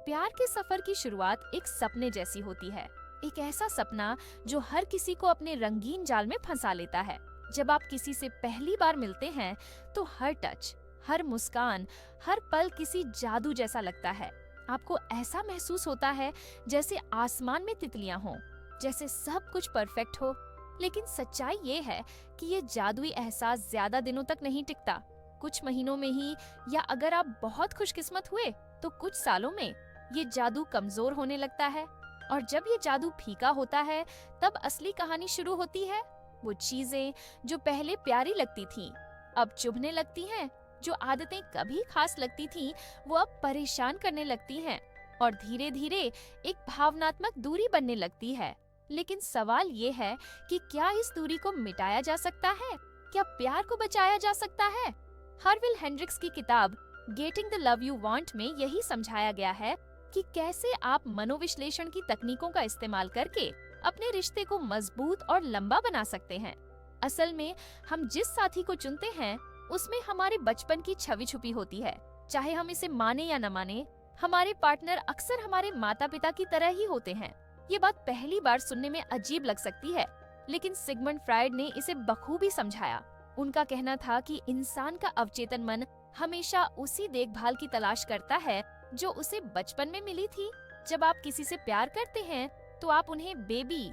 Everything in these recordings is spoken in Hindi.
प्यार के सफर की शुरुआत एक सपने जैसी होती है। एक ऐसा सपना जो हर किसी को अपने रंगीन जाल में फंसा लेता है। जब आप किसी से पहली बार मिलते हैं तो हर टच, हर मुस्कान, हर पल किसी जादू जैसा लगता है। आपको ऐसा महसूस होता है जैसे आसमान में तितलियां हों, जैसे सब कुछ परफेक्ट हो। लेकिन सच्चाई ये है कि ये जादुई एहसास ज्यादा दिनों तक नहीं टिकता। कुछ महीनों में ही, या अगर आप बहुत खुशकिस्मत हुए तो कुछ सालों में, ये जादू कमजोर होने लगता है। और जब ये जादू फीका होता है तब असली कहानी शुरू होती है। वो चीजें जो पहले प्यारी लगती थीं, अब चुभने लगती हैं। जो आदतें कभी खास लगती थीं, वो अब परेशान करने लगती हैं। और धीरे धीरे एक भावनात्मक दूरी बनने लगती है। लेकिन सवाल ये है कि क्या इस दूरी को मिटाया जा सकता है? क्या प्यार को बचाया जा सकता है? हरविल हेंड्रिक्स की किताब getting the love you want में यही समझाया गया है कि कैसे आप मनोविश्लेषण की तकनीकों का इस्तेमाल करके अपने रिश्ते को मजबूत और लंबा बना सकते हैं। असल में हम जिस साथी को चुनते हैं उसमें हमारे बचपन की छवि छुपी होती है। चाहे हम इसे माने या न माने, हमारे पार्टनर अक्सर हमारे माता पिता की तरह ही होते हैं। ये बात पहली बार सुनने में अजीब लग सकती है, लेकिन सिगमंड फ्रायड ने इसे बखूबी समझाया। उनका कहना था कि इंसान का अवचेतन मन हमेशा उसी देखभाल की तलाश करता है जो उसे बचपन में मिली थी। जब आप किसी से प्यार करते हैं तो आप उन्हें बेबी,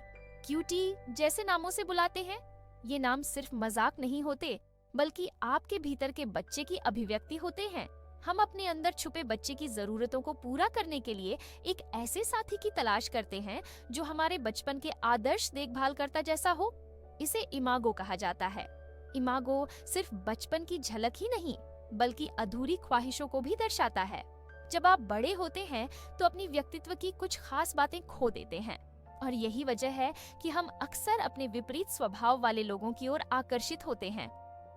क्यूटी जैसे नामों से बुलाते हैं। ये नाम सिर्फ मजाक नहीं होते, बल्कि आपके भीतर के बच्चे की अभिव्यक्ति होते हैं। हम अपने अंदर छुपे बच्चे की जरूरतों को पूरा करने के लिए एक ऐसे साथी की तलाश करते हैं जो हमारे बचपन के आदर्श देखभाल करता जैसा हो। इसे इमागो कहा जाता है। इमागो सिर्फ बचपन की झलक ही नहीं, बल्कि अधूरी ख्वाहिशों को भी दर्शाता है। जब आप बड़े होते हैं तो अपनी व्यक्तित्व की कुछ खास बातें खो देते हैं, और यही वजह है कि हम अक्सर अपने विपरीत स्वभाव वाले लोगों की ओर आकर्षित होते हैं।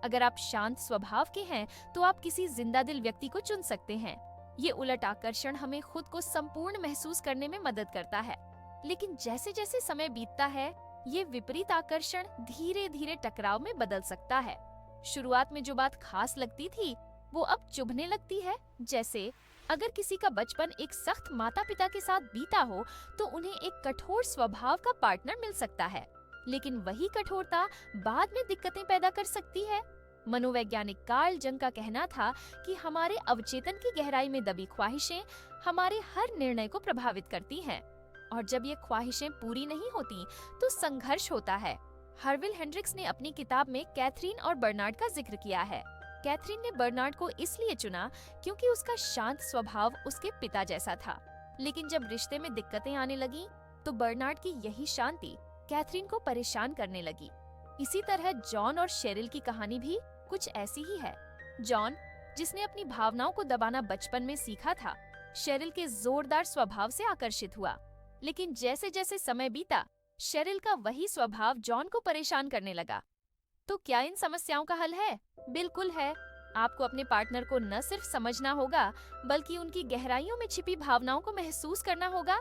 अगर आप शांत स्वभाव के हैं तो आप किसी जिंदा दिल व्यक्ति को चुन सकते हैं। ये उलट आकर्षण हमें खुद को संपूर्ण महसूस करने में मदद करता है। लेकिन जैसे जैसे समय बीतता है, ये विपरीत आकर्षण धीरे धीरे टकराव में बदल सकता है। शुरुआत में जो बात खास लगती थी वो अब चुभने लगती है। जैसे अगर किसी का बचपन एक सख्त माता पिता के साथ बीता हो तो उन्हें एक कठोर स्वभाव का पार्टनर मिल सकता है, लेकिन वही कठोरता बाद में दिक्कतें पैदा कर सकती है। मनोवैज्ञानिक कार्ल जंग का कहना था कि हमारे अवचेतन की गहराई में दबी ख्वाहिशें हमारे हर निर्णय को प्रभावित करती हैं, और जब ये ख्वाहिशें पूरी नहीं होती तो संघर्ष होता है। हरविल हेंड्रिक्स ने अपनी किताब में कैथरीन और बर्नार्ड का जिक्र किया है। कैथरीन ने बर्नार्ड को इसलिए चुना क्योंकि उसका शांत स्वभाव उसके पिता जैसा था। लेकिन जब रिश्ते में दिक्कतें आने लगी तो बर्नार्ड की यही शांति कैथरीन को परेशान करने लगी। इसी तरह जॉन और शेरिल की कहानी भी कुछ ऐसी ही है। जॉन, जिसने अपनी भावनाओं को दबाना बचपन में सीखा था, शेरिल के जोरदार स्वभाव से आकर्षित हुआ। लेकिन जैसे जैसे समय बीता, शेरिल का वही स्वभाव जॉन को परेशान करने लगा। तो क्या इन समस्याओं का हल है? बिल्कुल है। आपको अपने पार्टनर को न सिर्फ समझना होगा, बल्कि उनकी गहराइयों में छिपी भावनाओं को महसूस करना होगा।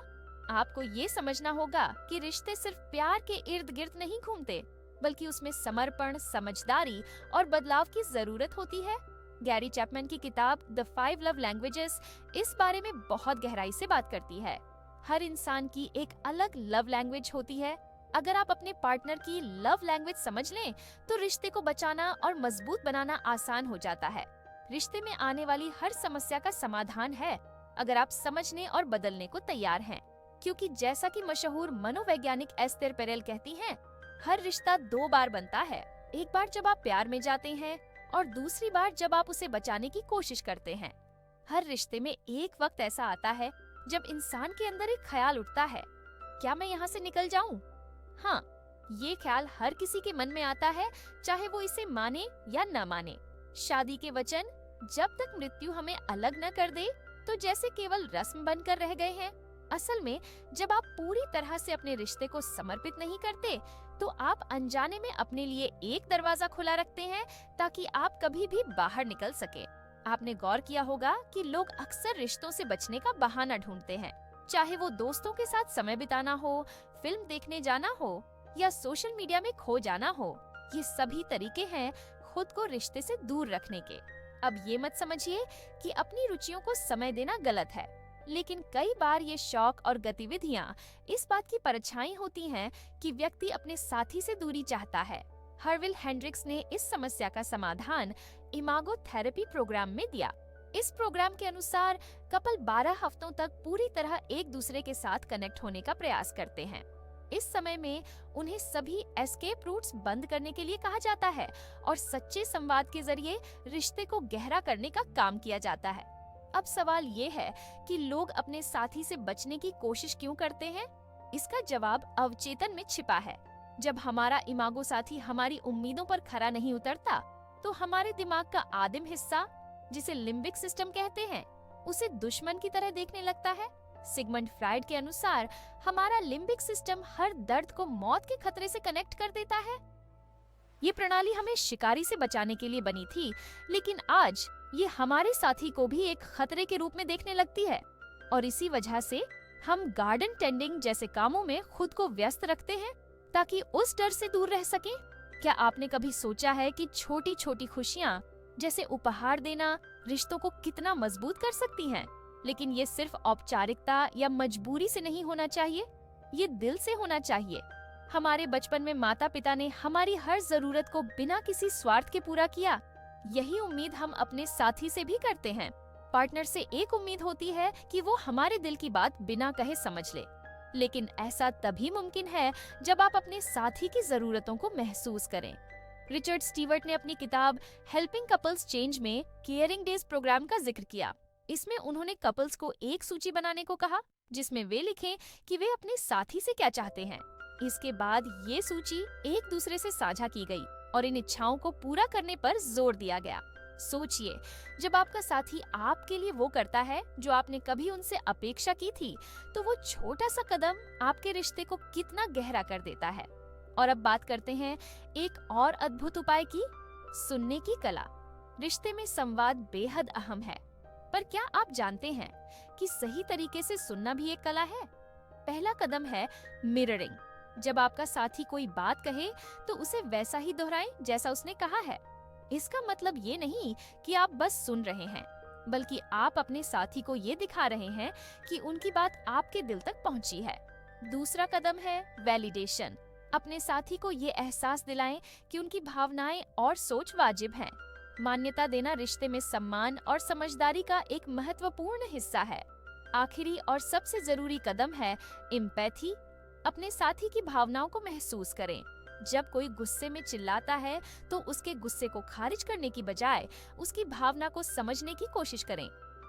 आपको ये समझना होगा कि रिश्ते सिर्फ प्यार के इर्द गिर्द नहीं घूमते, बल्कि उसमें समर्पण, समझदारी और बदलाव की जरूरत होती है। गैरी चैपमैन की किताब द 5 लव लैंग्वेजेस इस बारे में बहुत गहराई से बात करती है। हर इंसान की एक अलग लव लैंग्वेज होती है। अगर आप अपने पार्टनर की लव लैंग्वेज समझ लें तो रिश्ते को बचाना और मजबूत बनाना आसान हो जाता है। रिश्ते में आने वाली हर समस्या का समाधान है, अगर आप समझने और बदलने को तैयार हैं। क्योंकि जैसा कि मशहूर मनोवैज्ञानिक एस्तेर पेरेल कहती हैं, हर रिश्ता 2 बार बनता है। एक बार जब आप प्यार में जाते हैं और दूसरी बार जब आप उसे बचाने की कोशिश करते हैं। हर रिश्ते में एक वक्त ऐसा आता है जब इंसान के अंदर एक ख्याल उठता है, क्या मैं यहाँ से निकल जाऊँ? हाँ, ये ख्याल हर किसी के मन में आता है, चाहे वो इसे माने या न माने। शादी के वचन, जब तक मृत्यु हमें अलग न कर दे, तो जैसे केवल रस्म बनकर रह गए हैं। असल में जब आप पूरी तरह से अपने रिश्ते को समर्पित नहीं करते, तो आप अनजाने में अपने लिए एक दरवाजा खुला रखते हैं ताकि आप कभी भी बाहर निकल सके। आपने गौर किया होगा कि लोग अक्सर रिश्तों से बचने का बहाना ढूंढते हैं, चाहे वो दोस्तों के साथ समय बिताना हो, फिल्म देखने जाना हो या सोशल मीडिया में खो जाना हो। ये सभी तरीके हैं खुद को रिश्ते से दूर रखने के। अब ये मत समझिए कि अपनी रुचियों को समय देना गलत है। लेकिन कई बार ये शौक और गतिविधियां इस बात की परछाई होती हैं कि व्यक्ति अपने साथी से दूरी चाहता है। हर्विल हेंड्रिक्स ने इस समस्या का समाधान इमागो थेरेपी प्रोग्राम में दिया। इस प्रोग्राम के अनुसार कपल 12 हफ्तों तक पूरी तरह एक दूसरे के साथ कनेक्ट होने का प्रयास करते हैं। इस समय में उन्हें सभी एस्केप रूट्स बंद करने के लिए कहा जाता है और सच्चे संवाद के जरिए रिश्ते को गहरा करने का काम किया जाता है। अब सवाल ये है कि लोग अपने साथी से बचने की कोशिश क्यों करते हैं? इसका जवाब अवचेतन में छिपा है। जब हमारा इमागो साथी हमारी उम्मीदों पर खरा नहीं उतरता, तो हमारे दिमाग का आदिम हिस्सा, जिसे लिम्बिक सिस्टम कहते हैं, उसे दुश्मन की तरह देखने लगता है। सिगमंड फ्राइड के अनुसार हमारा लिम्बिक सिस्टम हर दर्द को मौत के खतरे से कनेक्ट कर देता है। ये प्रणाली हमें शिकारी से बचाने के लिए बनी थी, लेकिन आज ये हमारे साथी को भी एक खतरे के रूप में देखने लगती है और इसी वजह से हम गार्डन टेंडिंग जैसे कामों में खुद को व्यस्त रखते हैं ताकि उस डर से दूर रह सकें। क्या आपने कभी सोचा है कि छोटी छोटी खुशियाँ जैसे उपहार देना रिश्तों को कितना मजबूत कर सकती हैं? लेकिन ये सिर्फ औपचारिकता या मजबूरी से नहीं होना चाहिए, ये दिल से होना चाहिए। हमारे बचपन में माता पिता ने हमारी हर जरूरत को बिना किसी स्वार्थ के पूरा किया। यही उम्मीद हम अपने साथी से भी करते हैं। पार्टनर से एक उम्मीद होती है कि वो हमारे दिल की बात बिना कहे समझ ले, लेकिन ऐसा तभी मुमकिन है जब आप अपने साथी की जरूरतों को महसूस करें। रिचर्ड स्टीवर्ट ने अपनी किताब हेल्पिंग कपल्स चेंज में केयरिंग डेज प्रोग्राम का जिक्र किया। इसमें उन्होंने कपल्स को एक सूची बनाने को कहा जिसमें वे लिखें कि वे अपने साथी से क्या चाहते हैं। इसके बाद ये सूची एक दूसरे से साझा की गई और इन इच्छाओं को पूरा करने पर जोर दिया गया। सोचिए, जब आपका साथी आपके लिए वो करता है जो आपने कभी उनसे अपेक्षा की थी, तो वो छोटा सा कदम आपके रिश्ते को कितना गहरा कर देता है। और अब बात करते हैं एक और अद्भुत उपाय की, सुनने की कला। रिश्ते में संवाद बेहद अहम है, पर क्या आप जानते हैं कि सही तरीके से सुनना भी एक कला है? पहला कदम है मिररिंग। जब आपका साथी कोई बात कहे तो उसे वैसा ही दोहराएं जैसा उसने कहा है। इसका मतलब ये नहीं कि आप बस सुन रहे हैं, बल्कि आप अपने साथी को ये दिखा रहे हैं कि उनकी बात आपके दिल तक पहुंची है। दूसरा कदम है वैलिडेशन। अपने साथी को ये एहसास दिलाएं कि उनकी भावनाएं और सोच वाजिब हैं। मान्यता देना रिश्ते में सम्मान और समझदारी का एक महत्वपूर्ण हिस्सा है। आखिरी और सबसे जरूरी कदम है एम्पैथी। अपने साथी की भावनाओं को महसूस करें। जब कोई गुस्से में चिल्लाता है तो उसके गुस्से को खारिज करने की बजाय उसकी भावना को समझने की कोशिश करें।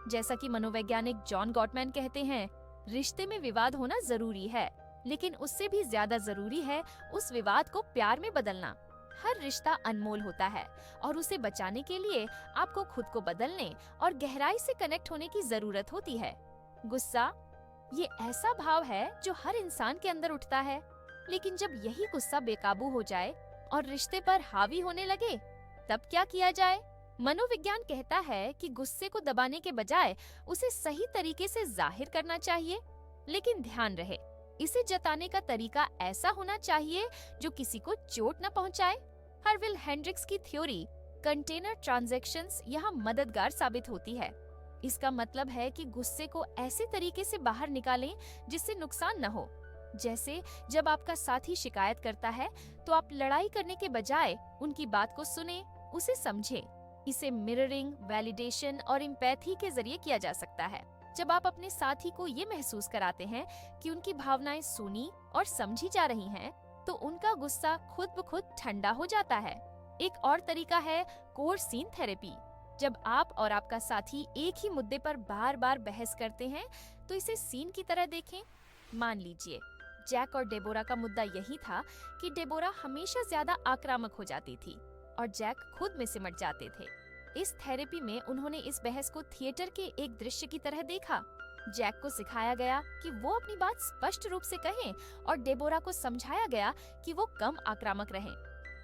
जैसा कि मनोवैज्ञानिक जॉन गॉटमैन कहते हैं, रिश्ते में विवाद होना जरूरी है, लेकिन उससे भी ज्यादा जरूरी है उस विवाद को प्यार में बदलना। हर रिश्ता अनमोल होता है और उसे बचाने के लिए आपको खुद को बदलने और गहराई से कनेक्ट होने की जरूरत होती है। गुस्सा ये ऐसा भाव है जो हर इंसान के अंदर उठता है, लेकिन जब यही गुस्सा बेकाबू हो जाए और रिश्ते पर हावी होने लगे, तब क्या किया जाए? मनोविज्ञान कहता है कि गुस्से को दबाने के बजाय उसे सही तरीके से जाहिर करना चाहिए, लेकिन ध्यान रहे, इसे जताने का तरीका ऐसा होना चाहिए जो किसी को चोट न पहुंचाए। हर्विल हेंड्रिक्स की थ्योरी कंटेनर ट्रांजैक्शंस यहाँ मददगार साबित होती है। इसका मतलब है कि गुस्से को ऐसे तरीके से बाहर निकालें जिससे नुकसान न हो। जैसे जब आपका साथी शिकायत करता है तो आप लड़ाई करने के बजाय उनकी बात को सुने, उसे समझें। इसे मिररिंग, वैलिडेशन और एम्पैथी के जरिए किया जा सकता है। जब आप अपने साथी को ये महसूस कराते हैं कि उनकी भावनाएं सुनी और समझी जा रही हैं, तो उनका गुस्सा खुद ब खुद ठंडा हो जाता है। एक और तरीका है कोर सीन थेरेपी। जब आप और आपका साथी एक ही मुद्दे पर बार बार बहस करते हैं, तो इसे सीन की तरह देखें। मान लीजिए जैक और डेबोरा का मुद्दा यही था कि डेबोरा हमेशा ज्यादा आक्रामक हो जाती थी और जैक खुद में सिमट जाते थे। इस थेरेपी में उन्होंने इस बहस को थिएटर के एक दृश्य की तरह देखा। जैक को सिखाया गया कि वो अपनी बात स्पष्ट रूप से कहें और डेबोरा को समझाया गया कि वो कम आक्रामक रहें।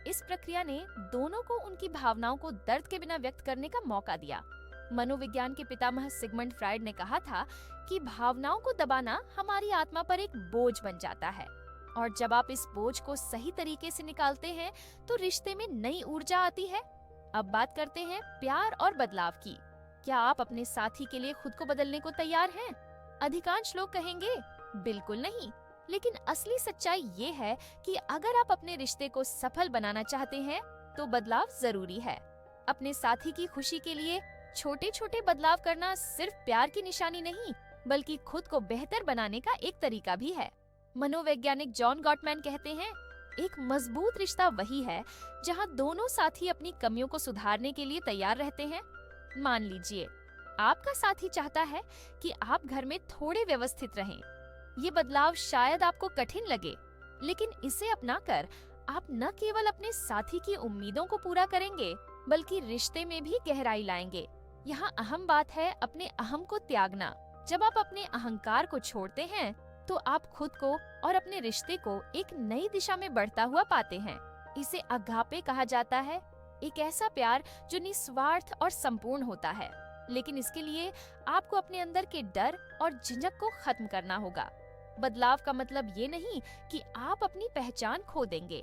इस प्रक्रिया ने दोनों को उनकी भावनाओं को दर्द के बिना व्यक्त करने का मौका दिया। मनोविज्ञान के पितामह सिगमंड फ्राइड ने कहा था कि भावनाओं को दबाना हमारी आत्मा पर एक बोझ बन जाता है, और जब आप इस बोझ को सही तरीके से निकालते हैं तो रिश्ते में नई ऊर्जा आती है। अब बात करते हैं प्यार और बदलाव की। क्या आप अपने साथी के लिए खुद को बदलने को तैयार हैं? अधिकांश लोग कहेंगे बिल्कुल नहीं, लेकिन असली सच्चाई ये है कि अगर आप अपने रिश्ते को सफल बनाना चाहते हैं तो बदलाव जरूरी है। अपने साथी की खुशी के लिए छोटे छोटे बदलाव करना सिर्फ प्यार की निशानी नहीं, बल्कि खुद को बेहतर बनाने का एक तरीका भी है। मनोवैज्ञानिक जॉन गॉटमैन कहते हैं, एक मजबूत रिश्ता वही है जहां दोनों साथी अपनी कमियों को सुधारने के लिए तैयार रहते हैं। मान लीजिए आपका साथी चाहता है कि आप घर में थोड़े व्यवस्थित रहें। ये बदलाव शायद आपको कठिन लगे, लेकिन इसे अपनाकर आप न केवल अपने साथी की उम्मीदों को पूरा करेंगे, बल्कि रिश्ते में भी गहराई लाएंगे। यहाँ अहम बात है अपने अहम को त्यागना। जब आप अपने अहंकार को छोड़ते हैं तो आप खुद को और अपने रिश्ते को एक नई दिशा में बढ़ता हुआ पाते हैं। इसे अगापे कहा जाता है, एक ऐसा प्यार जो निस्वार्थ और संपूर्ण होता है। लेकिन इसके लिए आपको अपने अंदर के डर और झिझक को खत्म करना होगा। बदलाव का मतलब ये नहीं कि आप अपनी पहचान खो देंगे,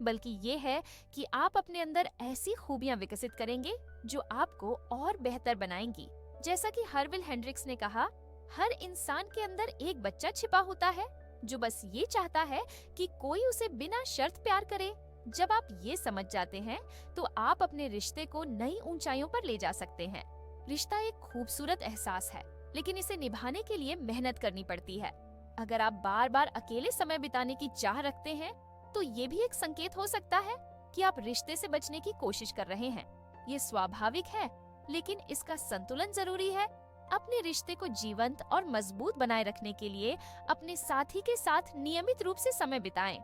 बल्कि ये है कि आप अपने अंदर ऐसी खूबियां विकसित करेंगे जो आपको और बेहतर बनाएंगी। जैसा कि हर्विल हेंड्रिक्स ने कहा, हर इंसान के अंदर एक बच्चा छिपा होता है जो बस ये चाहता है कि कोई उसे बिना शर्त प्यार करे। जब आप ये समझ जाते हैं तो आप अपने रिश्ते को नई ऊंचाइयों पर ले जा सकते हैं। रिश्ता एक खूबसूरत एहसास है, लेकिन इसे निभाने के लिए मेहनत करनी पड़ती है। अगर आप बार बार अकेले समय बिताने की चाह रखते हैं तो ये भी एक संकेत हो सकता है कि आप रिश्ते से बचने की कोशिश कर रहे हैं। ये स्वाभाविक है, लेकिन इसका संतुलन जरूरी है। अपने रिश्ते को जीवंत और मजबूत बनाए रखने के लिए अपने साथी के साथ नियमित रूप से समय बिताएं।